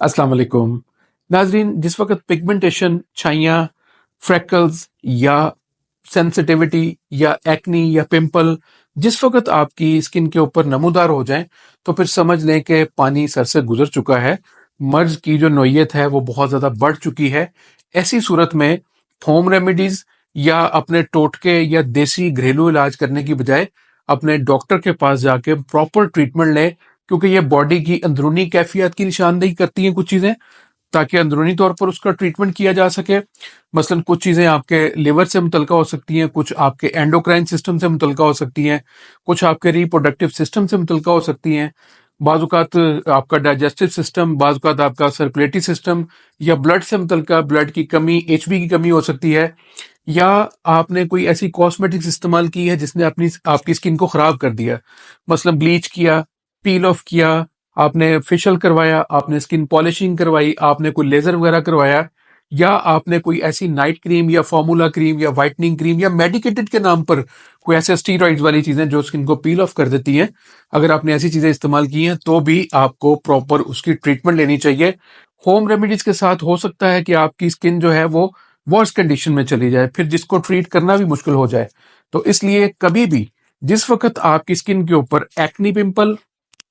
अस्सलाम वालेकुम नाजरीन। जिस वक्त पिगमेंटेशन, छाइयाँ, फ्रेकल्स या सेंसिटिविटी या एक्नी या पिंपल जिस वक्त आपकी स्किन के ऊपर नमूदार हो जाए तो फिर समझ लें कि पानी सर से गुजर चुका है। मर्ज की जो नोयत है वो बहुत ज़्यादा बढ़ चुकी है। ऐसी सूरत में होम रेमेडीज या अपने टोटके या देसी घरेलू इलाज करने की बजाय अपने डॉक्टर के पास जाके प्रॉपर ट्रीटमेंट लें, क्योंकि ये बॉडी की अंदरूनी कैफियत की निशानदेही करती हैं कुछ चीज़ें, ताकि अंदरूनी तौर पर उसका ट्रीटमेंट किया जा सके। मसलन कुछ चीज़ें आपके लिवर से मुतल्का हो सकती हैं, कुछ आपके एंडोक्राइन सिस्टम से मुतल्का हो सकती हैं, कुछ आपके रिप्रोडक्टिव सिस्टम से मुतल्का हो सकती हैं, बाज़ आपका डाइजेस्टिव सिस्टम, बाज़ आपका सर्कुलेटरी सिस्टम, या ब्लड से मुतल्का ब्लड की कमी, एचबी की कमी हो सकती है, या आपने कोई ऐसी कॉस्मेटिक्स इस्तेमाल की है जिसने अपनी आपकी स्किन को ख़राब कर दिया। मसलन ब्लीच किया, पील ऑफ किया, आपने फेशियल करवाया, आपने स्किन पॉलिशिंग करवाई, आपने कोई लेजर वगैरह करवाया, या आपने कोई ऐसी नाइट क्रीम या फॉर्मूला क्रीम या वाइटनिंग क्रीम या मेडिकेटेड के नाम पर कोई ऐसे स्टीरॉइड्स वाली चीजें जो स्किन को पील ऑफ कर देती हैं, अगर आपने ऐसी चीजें इस्तेमाल की हैं तो भी आपको प्रॉपर उसकी ट्रीटमेंट लेनी चाहिए। होम रेमेडीज के साथ हो सकता है कि आपकी स्किन जो है वो वर्स कंडीशन में चली जाए, फिर जिसको ट्रीट करना भी मुश्किल हो जाए। तो इसलिए कभी भी जिस वक्त आपकी स्किन के ऊपर एक्नी, पिंपल,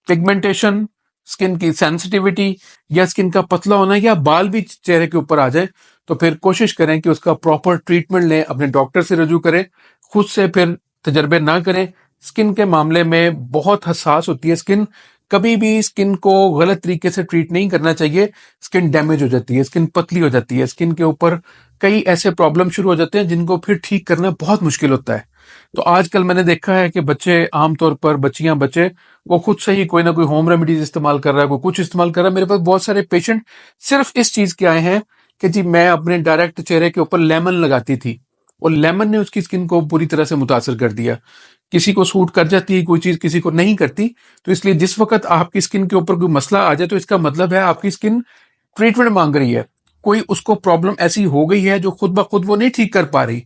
पिगमेंटेशन, स्किन की सेंसिटिविटी या स्किन का पतला होना या बाल भी चेहरे के ऊपर आ जाए, तो फिर कोशिश करें कि उसका प्रॉपर ट्रीटमेंट लें, अपने डॉक्टर से रजू करें, खुद से फिर तजर्बे ना करें। स्किन के मामले में बहुत हसास होती है स्किन, कभी भी स्किन को गलत तरीके से ट्रीट नहीं करना चाहिए। स्किन डैमेज हो जाती है, स्किन पतली हो जाती है, स्किन के ऊपर कई ऐसे प्रॉब्लम शुरू हो जाते हैं जिनको फिर ठीक करना बहुत मुश्किल होता है। तो आजकल मैंने देखा है कि बच्चे, आमतौर पर बच्चियां, बच्चे, वो खुद से ही कोई ना कोई होम रेमेडीज इस्तेमाल कर रहा है, कोई कुछ इस्तेमाल कर रहा है। मेरे पास बहुत सारे पेशेंट सिर्फ इस चीज के आए हैं कि जी मैं अपने डायरेक्ट चेहरे के ऊपर लेमन लगाती थी और लेमन ने उसकी स्किन को पूरी तरह से मुतासर कर दिया। किसी को सूट कर जाती है कोई चीज, किसी को नहीं करती। तो इसलिए जिस वक्त आपकी स्किन के ऊपर कोई मसला आ जाए तो इसका मतलब है आपकी स्किन ट्रीटमेंट मांग रही है, कोई उसको प्रॉब्लम ऐसी हो गई है जो खुद ब खुद वो नहीं ठीक कर पा रही।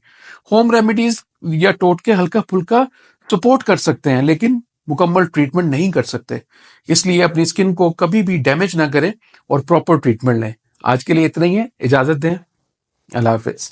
होम रेमेडीज या टोटके हल्का फुल्का सपोर्ट कर सकते हैं लेकिन मुकम्मल ट्रीटमेंट नहीं कर सकते। इसलिए अपनी स्किन को कभी भी डैमेज ना करें और प्रॉपर ट्रीटमेंट लें। आज के लिए इतना ही है, इजाजत दें। अल्लाह हाफिज।